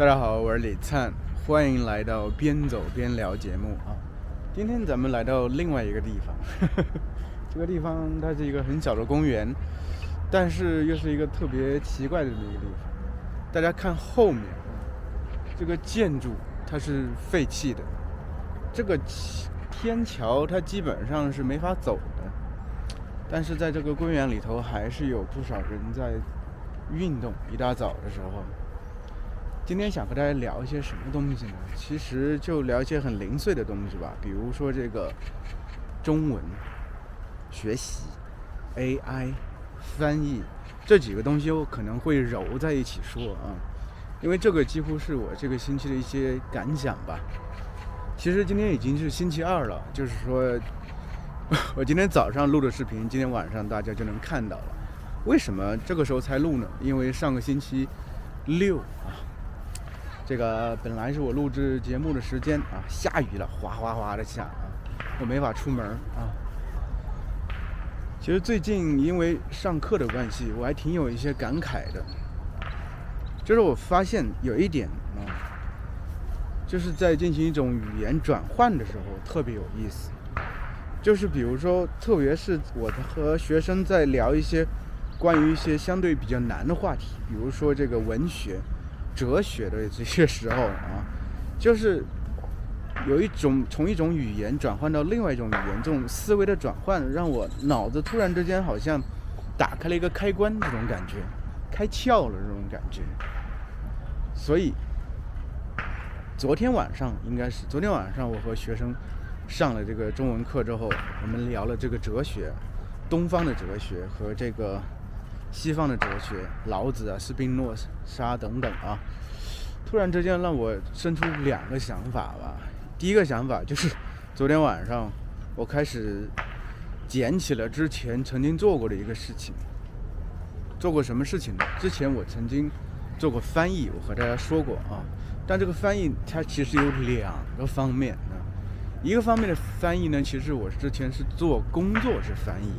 大家好，我是李灿，欢迎来到边走边聊节目啊。今天咱们来到另外一个地方，这个地方它是一个很小的公园，但是又是一个特别奇怪的这么一个地方。大家看后面，这个建筑它是废弃的，这个天桥它基本上是没法走的，但是在这个公园里头还是有不少人在运动。一大早的时候。今天想和大家聊一些什么东西呢？其实就聊一些很零碎的东西吧，比如说这个中文学习、AI 翻译这几个东西，我可能会揉在一起说啊，因为这个几乎是我这个星期的一些感想吧。其实今天已经是星期二了，就是说我今天早上录的视频，今天晚上大家就能看到了。为什么这个时候才录呢？因为上个星期六啊。这个本来是我录制节目的时间啊，下雨了，哗哗哗的下啊，我没法出门啊。其实最近因为上课的关系，我还挺有一些感慨的，就是我发现有一点啊，就是在进行一种语言转换的时候特别有意思。就是比如说，特别是我和学生在聊一些关于一些相对比较难的话题，比如说这个文学、哲学的这些时候啊，就是有一种从一种语言转换到另外一种语言，这种思维的转换，让我脑子突然之间好像打开了一个开关，这种感觉，开窍了这种感觉。所以昨天晚上我和学生上了这个中文课之后，我们聊了这个哲学，东方的哲学和这个西方的哲学，老子啊、斯宾诺莎等等啊，突然之间让我生出两个想法吧。第一个想法就是昨天晚上我开始捡起了之前曾经做过的一个事情。做过什么事情呢？之前我曾经做过翻译，我和大家说过啊。但这个翻译它其实有两个方面呢。一个方面的翻译呢，其实我之前是做工作是翻译，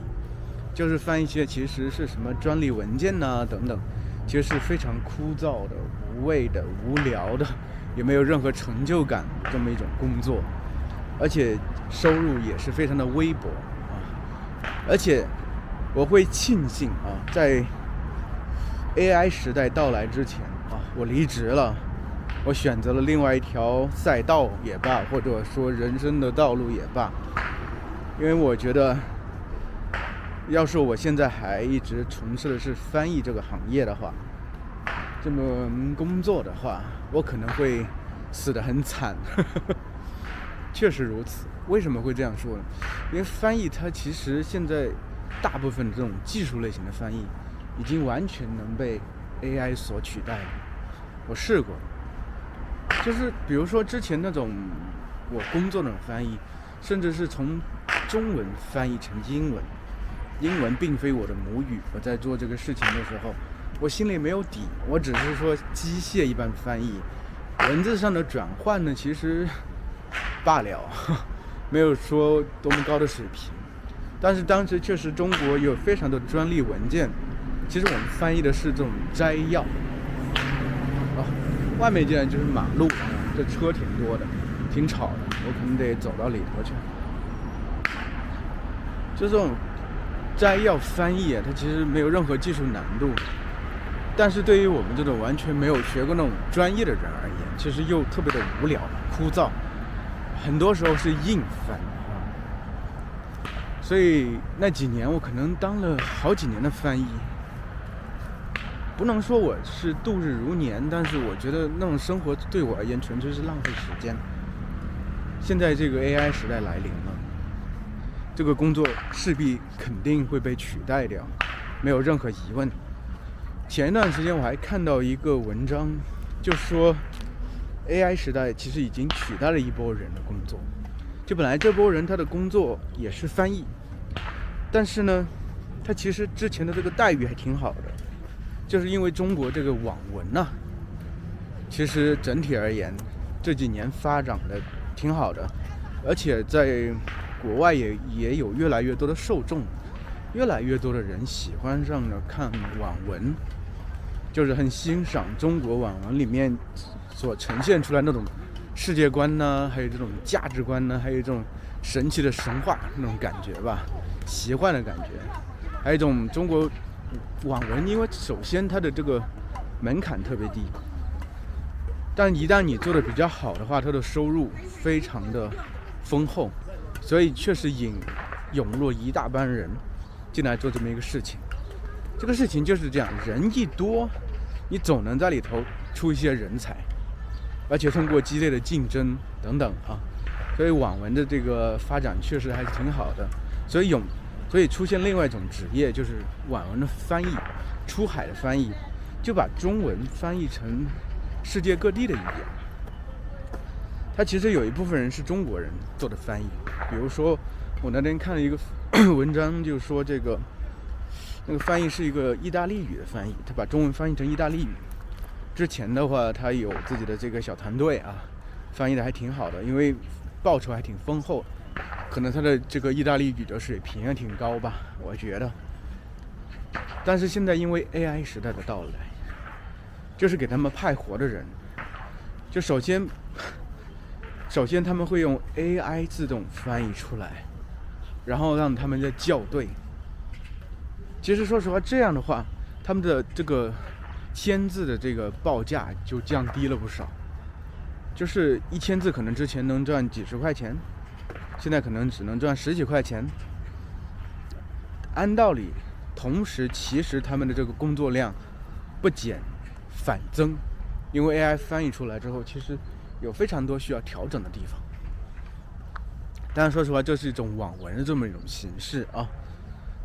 就是翻译一些其实是什么专利文件呐等等，其实是非常枯燥的、无味的、无聊的，也没有任何成就感这么一种工作，而且收入也是非常的微薄啊。而且我会庆幸啊，在 AI 时代到来之前啊，我离职了。我选择了另外一条赛道也罢，或者说人生的道路也罢，因为我觉得，要是我现在还一直从事的是翻译这个行业的话，这么工作的话，我可能会死得很惨。确实如此。为什么会这样说呢？因为翻译它其实现在大部分这种技术类型的翻译已经完全能被 AI 所取代了。我试过。就是比如说之前那种我工作那种翻译，甚至是从中文翻译成英文，英文并非我的母语，我在做这个事情的时候，我心里没有底，我只是说机械一般翻译，文字上的转换呢，其实罢了，没有说多么高的水平。但是当时确实中国有非常多的专利文件，其实我们翻译的是这种摘要。外面竟然就是马路，这车挺多的，挺吵的，我可能得走到里头去。就这种摘要翻译啊，它其实没有任何技术难度，但是对于我们这种完全没有学过那种专业的人而言，其实又特别的无聊、枯燥，很多时候是硬翻啊。所以那几年我可能当了好几年的翻译。不能说我是度日如年，但是我觉得那种生活对我而言纯粹是浪费时间。现在这个 AI 时代来临了，这个工作势必肯定会被取代掉，没有任何疑问。前一段时间我还看到一个文章，就说 AI 时代其实已经取代了一波人的工作。就本来这波人他的工作也是翻译，但是呢，他其实之前的这个待遇还挺好的。就是因为中国这个网文啊，其实整体而言这几年发展的挺好的，而且在国外也有越来越多的受众，越来越多的人喜欢上了看网文，就是很欣赏中国网文里面所呈现出来那种世界观呢，还有这种价值观呢，还有这种神奇的神话那种感觉吧，奇幻的感觉，还有一种中国网文，因为首先它的这个门槛特别低，但一旦你做的比较好的话，它的收入非常的丰厚，所以确实涌入一大班人进来做这么一个事情。这个事情就是这样，人一多，你总能在里头出一些人才，而且通过激烈的竞争等等啊，所以网文的这个发展确实还是挺好的。所以出现另外一种职业，就是网文的翻译，出海的翻译，就把中文翻译成世界各地的语言。它其实有一部分人是中国人做的翻译，比如说我那天看了一个文章，就说那个翻译是一个意大利语的翻译，他把中文翻译成意大利语。之前的话，他有自己的这个小团队啊，翻译的还挺好的，因为报酬还挺丰厚，可能他的这个意大利语的水平也挺高吧，我觉得。但是现在因为 AI 时代的到来，就是给他们派活的人，就首先他们会用 AI 自动翻译出来，然后让他们再校对。其实说实话，这样的话，他们的这个签字的这个报价就降低了不少。就是1000字可能之前能赚几十块钱，现在可能只能赚10几块钱。按道理，同时其实他们的这个工作量不减反增，因为 AI 翻译出来之后，其实有非常多需要调整的地方。但是说实话，这是一种网文的这么一种形式啊，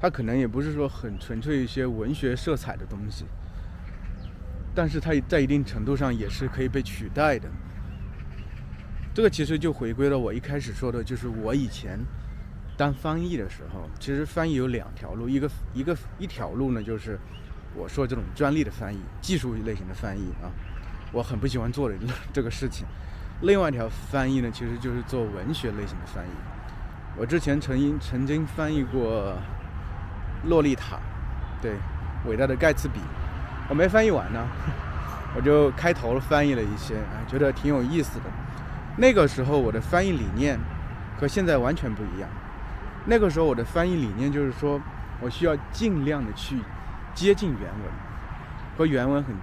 它可能也不是说很纯粹一些文学色彩的东西，但是它在一定程度上也是可以被取代的。这个其实就回归了我一开始说的，就是我以前当翻译的时候，其实翻译有2条路，一条路呢就是我说这种专利的翻译，技术类型的翻译啊，我很不喜欢做的这个事情。另外一条翻译呢，其实就是做文学类型的翻译。我之前曾经翻译过《洛丽塔》，对，伟大的盖茨比，我没翻译完呢，我就开头翻译了一些，觉得挺有意思的。那个时候我的翻译理念和现在完全不一样。那个时候我的翻译理念就是说，我需要尽量的去接近原文，和原文很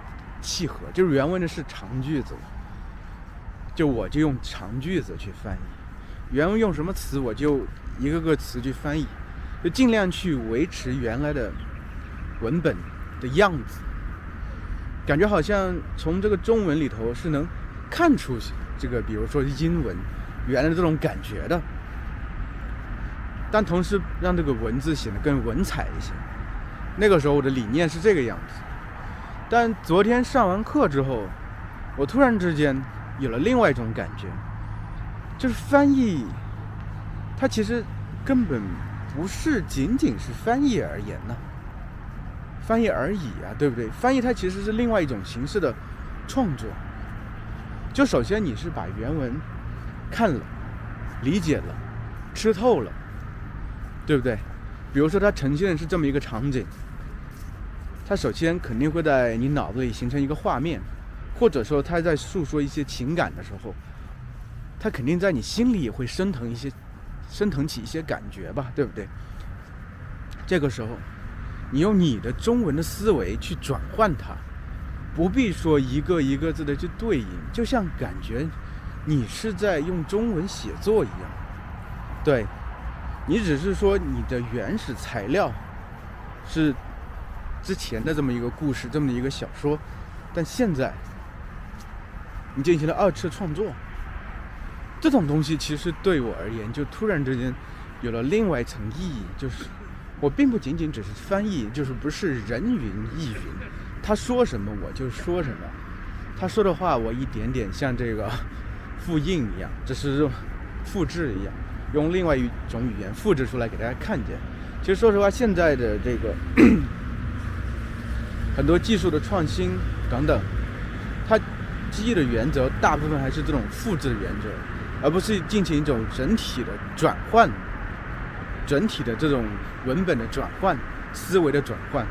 契合，就是原文的是长句子，我就用长句子去翻译，原文用什么词我就一个个词去翻译，就尽量去维持原来的文本的样子，感觉好像从这个中文里头是能看出这个，比如说英文原来的这种感觉的，但同时让这个文字显得更文采一些。那个时候我的理念是这个样子，但昨天上完课之后，我突然之间有了另外一种感觉，就是翻译它其实根本不是仅仅是翻译而言呢，翻译而已啊，对不对？翻译它其实是另外一种形式的创作。就首先你是把原文看了、理解了、吃透了，对不对？比如说它呈现的是这么一个场景，它首先肯定会在你脑子里形成一个画面，或者说它在诉说一些情感的时候，它肯定在你心里也会升腾起一些感觉吧，对不对？这个时候你用你的中文的思维去转换它，不必说一个一个字的去对应，就像感觉你是在用中文写作一样。对，你只是说你的原始材料是之前的这么一个故事，这么一个小说，但现在你进行了2次创作，这种东西其实对我而言就突然之间有了另外一层意义，就是我并不仅仅只是翻译，就是不是人云亦云，他说什么我就说什么，他说的话我一点点像这个复印一样，只是复制一样，用另外一种语言复制出来给大家看见。其实说实话，现在的这个很多技术的创新等等，它基于的原则大部分还是这种复制的原则，而不是进行一种整体的转换，整体的这种文本的转换，思维的转换。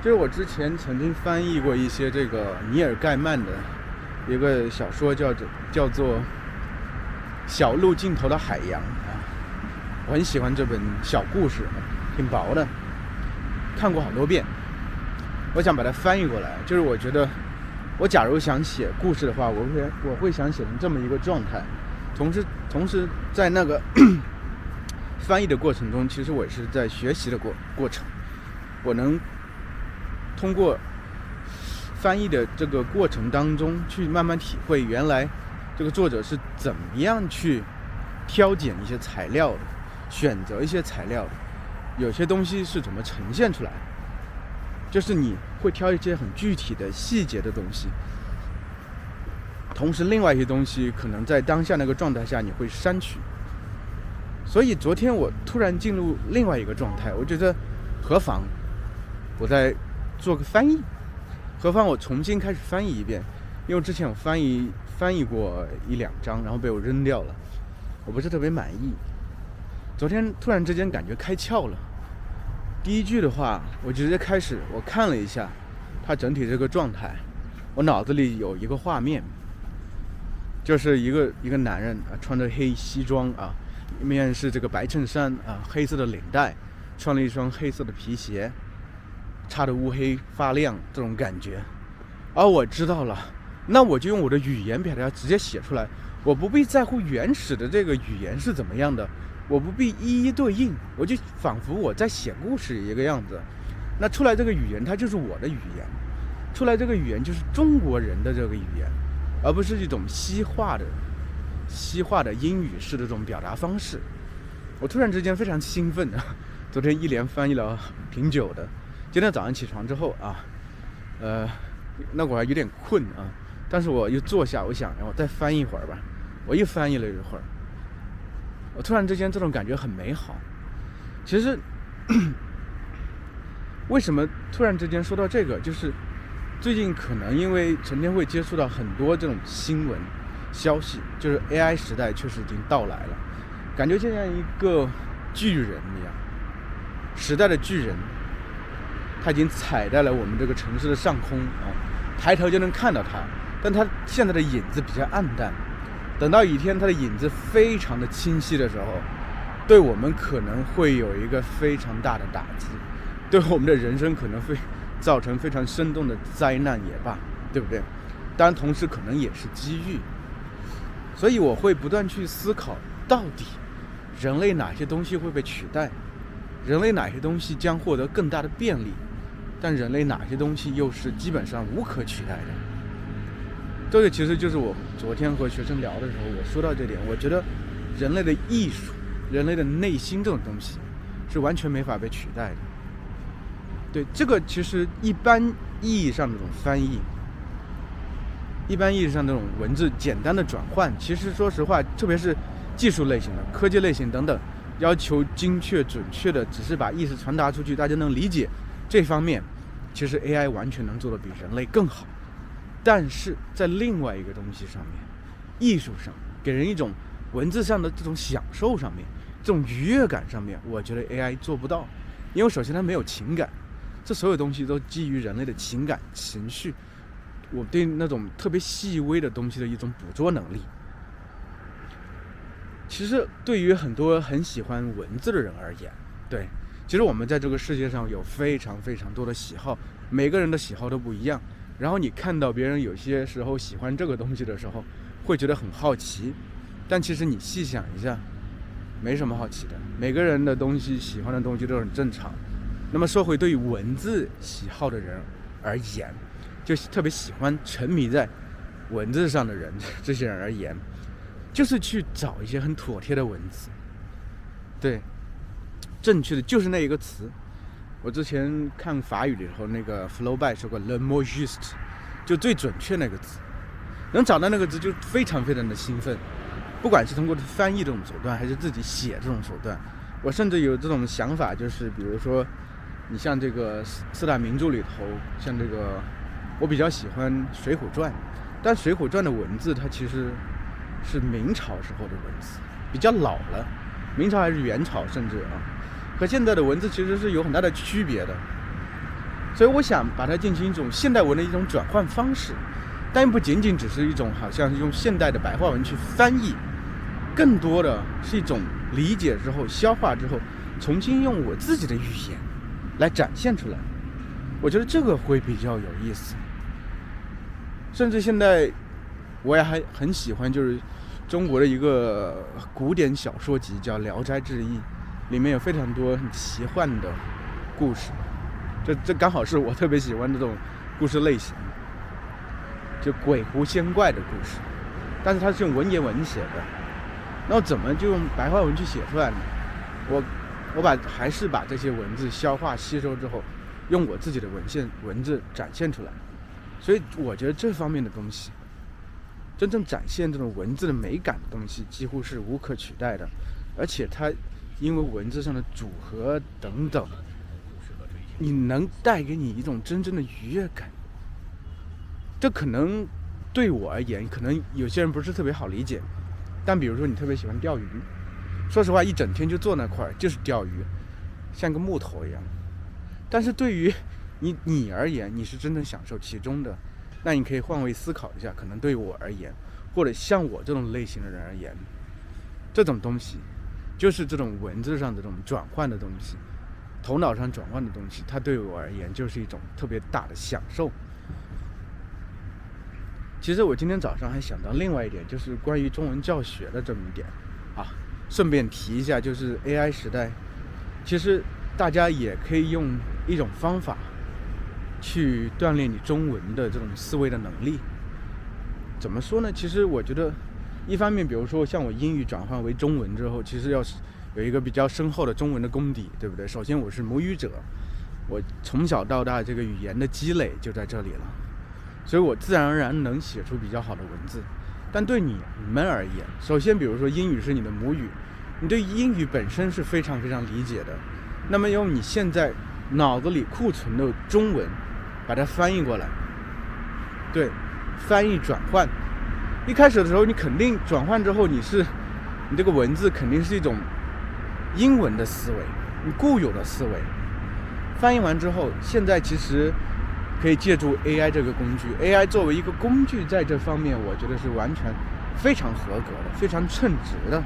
就是我之前曾经翻译过一些这个尼尔盖曼的有个小说叫做小路尽头的海洋啊，我很喜欢这本小故事，挺薄的，看过好多遍。我想把它翻译过来，就是我觉得我假如想写故事的话，我会想写成这么一个状态。同时在那个翻译的过程中，其实我也是在学习的过程。我能通过翻译的这个过程当中去慢慢体会，原来这个作者是怎么样去挑拣一些材料的，选择一些材料的，有些东西是怎么呈现出来，就是你会挑一些很具体的细节的东西，同时另外一些东西可能在当下那个状态下你会删去。所以昨天我突然进入另外一个状态，我觉得何妨我再做个翻译，何妨我重新开始翻译一遍，因为之前我翻译过1-2章，然后被我扔掉了，我不是特别满意。昨天突然之间感觉开窍了，第一句的话我直接开始，我看了一下它整体这个状态，我脑子里有一个画面，就是一个男人啊，穿着黑西装啊，里面是这个白衬衫啊，黑色的领带，穿了一双黑色的皮鞋，擦得乌黑发亮，这种感觉。而我知道了，那我就用我的语言表达直接写出来，我不必在乎原始的这个语言是怎么样的，我不必一一对应，我就仿佛我在写故事一个样子。那出来这个语言它就是我的语言，出来这个语言就是中国人的这个语言，而不是一种西化的英语式的这种表达方式。我突然之间非常兴奋啊！昨天一连翻译了挺久的，今天早上起床之后啊，那会儿还有点困啊，但是我又坐下，我想我再翻一会儿吧。我又翻译了一会儿，我突然之间这种感觉很美好。其实为什么突然之间说到这个，就是最近可能因为成天会接触到很多这种新闻消息，就是 AI 时代确实已经到来了，感觉就像一个巨人一样，时代的巨人，他已经踩在了我们这个城市的上空啊，抬头就能看到他，但他现在的影子比较暗淡，等到一天他的影子非常的清晰的时候，对我们可能会有一个非常大的打击，对我们的人生可能会造成非常生动的灾难也罢，对不对？当然同时可能也是机遇。所以我会不断去思考，到底人类哪些东西会被取代，人类哪些东西将获得更大的便利，但人类哪些东西又是基本上无可取代的。这个其实就是我昨天和学生聊的时候我说到这点，我觉得人类的艺术，人类的内心这种东西是完全没法被取代的。对，这个其实一般意义上的这种翻译，一般意义上这种文字简单的转换，其实说实话，特别是技术类型的、科技类型等等，要求精确准确的只是把意思传达出去，大家能理解，这方面其实 AI 完全能做得比人类更好。但是在另外一个东西上面，艺术上给人一种文字上的这种享受上面，这种愉悦感上面，我觉得 AI 做不到。因为首先它没有情感，这所有东西都基于人类的情感情绪，我对那种特别细微的东西的一种捕捉能力。其实对于很多很喜欢文字的人而言，对，其实我们在这个世界上有非常非常多的喜好，每个人的喜好都不一样。然后你看到别人有些时候喜欢这个东西的时候，会觉得很好奇，但其实你细想一下，没什么好奇的，每个人的东西喜欢的东西都很正常。那么说回对于文字喜好的人而言，就特别喜欢沉迷在文字上的人，这些人而言，就是去找一些很妥帖的文字，对，正确的就是那一个词。我之前看法语的时候，那个 Flaubert 说过 le mot juste， 就最准确那个字，能找到那个字就非常非常的兴奋。不管是通过翻译这种手段，还是自己写这种手段，我甚至有这种想法，就是比如说，你像这个四大名著里头，像这个，我比较喜欢《水浒传》，但《水浒传》的文字它其实是明朝时候的文字，比较老了，明朝还是元朝甚至啊。和现在的文字其实是有很大的区别的，所以我想把它进行一种现代文的一种转换方式，但不仅仅只是一种好像用现代的白话文去翻译，更多的是一种理解之后、消化之后，重新用我自己的语言来展现出来。我觉得这个会比较有意思。甚至现在我也还很喜欢，就是中国的一个古典小说集叫《聊斋志异》，里面有非常多很奇幻的故事，这刚好是我特别喜欢的这种故事类型，就鬼狐仙怪的故事，但是它是用文言文写的。那我怎么就用白话文去写出来呢？我还是把这些文字消化吸收之后，用我自己的文字展现出来。所以我觉得这方面的东西，真正展现这种文字的美感的东西，几乎是无可取代的。而且它因为文字上的组合等等，你能带给你一种真正的愉悦感。这可能对我而言，可能有些人不是特别好理解。但比如说你特别喜欢钓鱼，说实话一整天就坐那块儿就是钓鱼，像个木头一样。但是对于你而言，你是真正享受其中的，那你可以换位思考一下，可能对我而言，或者像我这种类型的人而言，这种东西就是这种文字上的这种转换的东西，头脑上转换的东西，它对我而言就是一种特别大的享受。其实我今天早上还想到另外一点，就是关于中文教学的这么一点啊，顺便提一下，就是 AI 时代，其实大家也可以用一种方法去锻炼你中文的这种思维的能力。怎么说呢？其实我觉得一方面，比如说像我英语转换为中文之后，其实要有一个比较深厚的中文的功底，对不对？首先我是母语者，我从小到大这个语言的积累就在这里了，所以我自然而然能写出比较好的文字。但对你们而言，首先比如说英语是你的母语，你对英语本身是非常非常理解的，那么用你现在脑子里库存的中文把它翻译过来，对，翻译转换。一开始的时候你肯定转换之后，你这个文字肯定是一种英文的思维，你固有的思维。翻译完之后，现在其实可以借助 AI 这个工具， AI 作为一个工具，在这方面我觉得是完全非常合格的，非常称职的。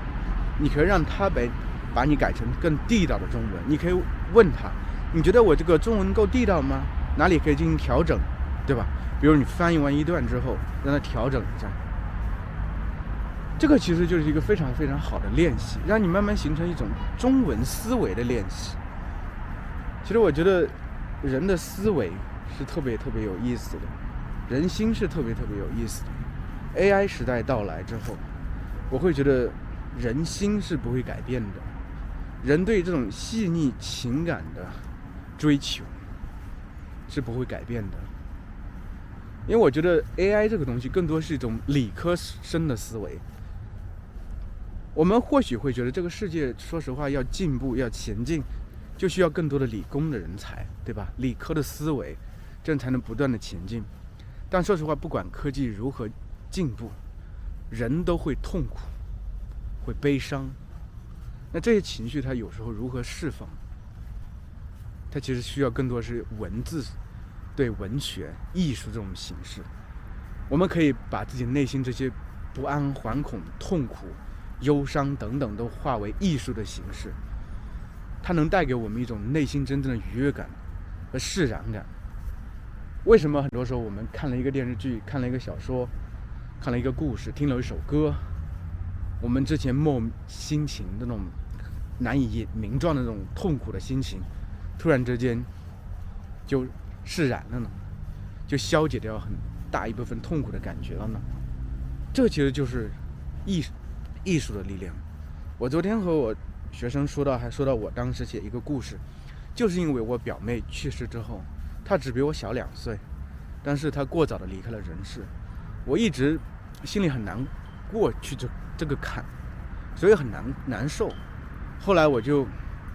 你可以让它把你改成更地道的中文，你可以问他，你觉得我这个中文够地道吗？哪里可以进行调整，对吧？比如你翻译完一段之后，让它调整一下，这个其实就是一个非常非常好的练习，让你慢慢形成一种中文思维的练习。其实我觉得人的思维是特别特别有意思的，人心是特别特别有意思的。AI 时代到来之后，我会觉得人心是不会改变的，人对这种细腻情感的追求是不会改变的。因为我觉得 AI 这个东西更多是一种理科生的思维。我们或许会觉得这个世界说实话要进步要前进，就需要更多的理工的人才，对吧？理科的思维，这样才能不断的前进。但说实话，不管科技如何进步，人都会痛苦，会悲伤。那这些情绪它有时候如何释放，它其实需要更多是文字，对文学艺术这种形式。我们可以把自己内心这些不安、惶恐、痛苦、忧伤等等都化为艺术的形式，它能带给我们一种内心真正的愉悦感和释然感。为什么很多时候我们看了一个电视剧，看了一个小说，看了一个故事，听了一首歌，我们之前心情那种难以名状的那种痛苦的心情，突然之间就释然了呢，就消解掉很大一部分痛苦的感觉了呢？这其实就是艺术的力量。我昨天和我学生还说到我当时写一个故事，就是因为我表妹去世之后，她只比我小2岁，但是她过早的离开了人世，我一直心里很难过去这个坎，所以很难受。后来我就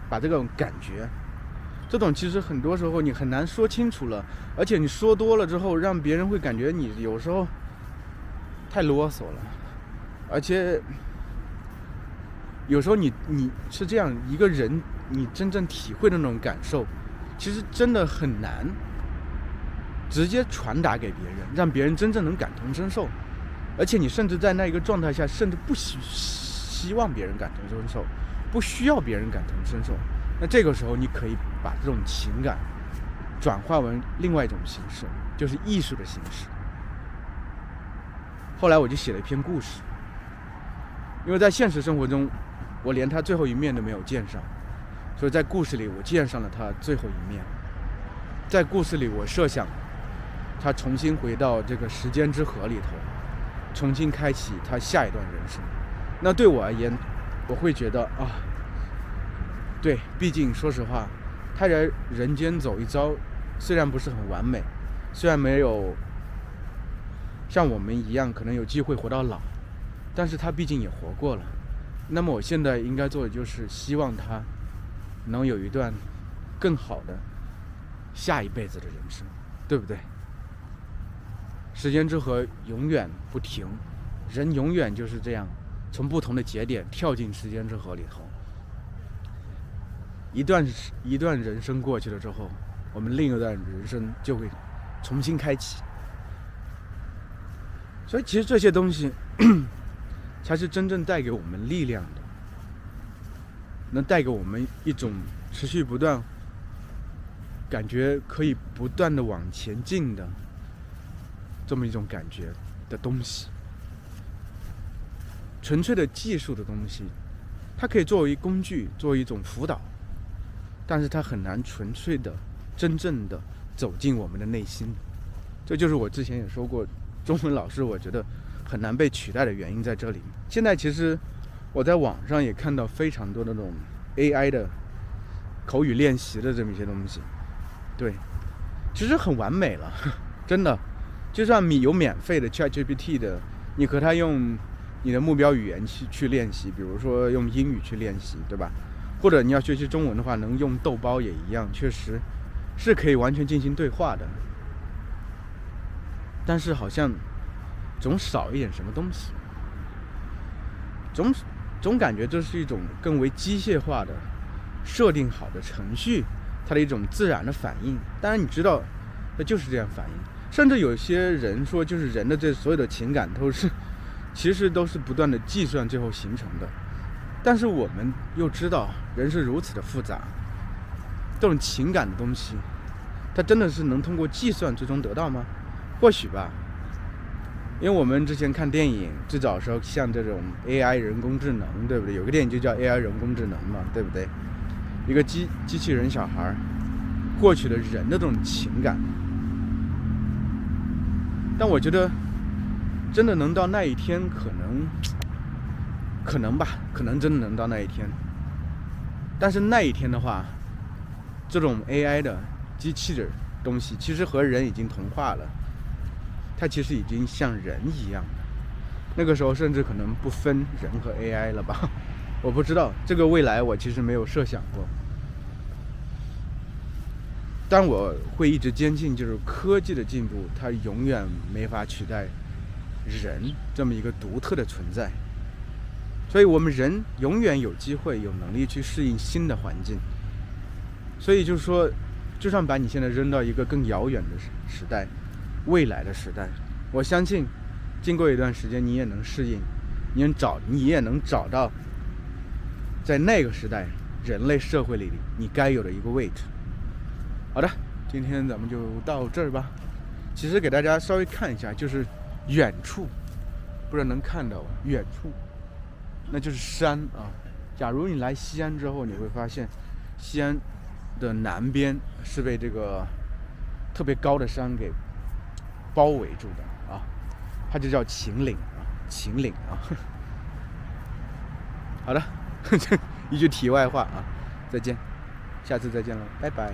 把这种感觉，这种其实很多时候你很难说清楚了，而且你说多了之后，让别人会感觉你有时候太啰嗦了，而且有时候你是这样一个人，你真正体会的那种感受，其实真的很难。直接传达给别人，让别人真正能感同身受，而且你甚至在那一个状态下，甚至不希望别人感同身受，不需要别人感同身受，那这个时候你可以把这种情感转化为另外一种形式，就是艺术的形式。后来我就写了一篇故事，因为在现实生活中我连他最后一面都没有见上，所以在故事里我见上了他最后一面。在故事里我设想他重新回到这个时间之河里头，重新开启他下一段人生。那对我而言，我会觉得对，毕竟说实话，他在人间走一遭，虽然不是很完美，虽然没有像我们一样可能有机会活到老，但是他毕竟也活过了。那么我现在应该做的就是希望他能有一段更好的下一辈子的人生，对不对？时间之河永远不停，人永远就是这样从不同的节点跳进时间之河里头。一段人生过去了之后，我们另一段人生就会重新开启。所以其实这些东西才是真正带给我们力量的，能带给我们一种持续不断，感觉可以不断的往前进的这么一种感觉的东西。纯粹的技术的东西，它可以作为工具，作为一种辅导，但是它很难纯粹的真正的走进我们的内心。这就是我之前也说过，中文老师我觉得很难被取代的原因在这里。现在其实我在网上也看到非常多的那种 AI 的口语练习的这么一些东西，对，其实很完美了，真的。就算你有免费的 ChatGPT 的，你和它用你的目标语言去练习，比如说用英语去练习，对吧？或者你要学习中文的话，能用豆包也一样，确实是可以完全进行对话的。但是好像总少一点什么东西，总感觉这是一种更为机械化的设定好的程序，它的一种自然的反应。当然你知道它就是这样反应，甚至有些人说，就是人的这所有的情感其实都是不断的计算最后形成的。但是我们又知道人是如此的复杂，这种情感的东西它真的是能通过计算最终得到吗？或许吧。因为我们之前看电影最早的时候，像这种 AI 人工智能，对不对？有个电影就叫 AI 人工智能嘛，对不对？一个机器人小孩获取了人的这种情感。但我觉得真的能到那一天，可能吧，可能真的能到那一天。但是那一天的话，这种 AI 的机器的东西其实和人已经同化了，它其实已经像人一样，那个时候甚至可能不分人和 AI 了吧，我不知道，这个未来我其实没有设想过。但我会一直坚信，就是科技的进步它永远没法取代人这么一个独特的存在，所以我们人永远有机会有能力去适应新的环境。所以就是说，就算把你现在扔到一个更遥远的时代，未来的时代，我相信经过一段时间你也能适应，你也能找到在那个时代人类社会里你该有的一个位置。好的，今天咱们就到这儿吧。其实给大家稍微看一下，就是远处，不知道能看到远处，那就是山啊。假如你来西安之后，你会发现西安的南边是被这个特别高的山给包围住的啊，它就叫秦岭啊，秦岭啊。好的，一句题外话啊，再见，下次再见了，拜拜。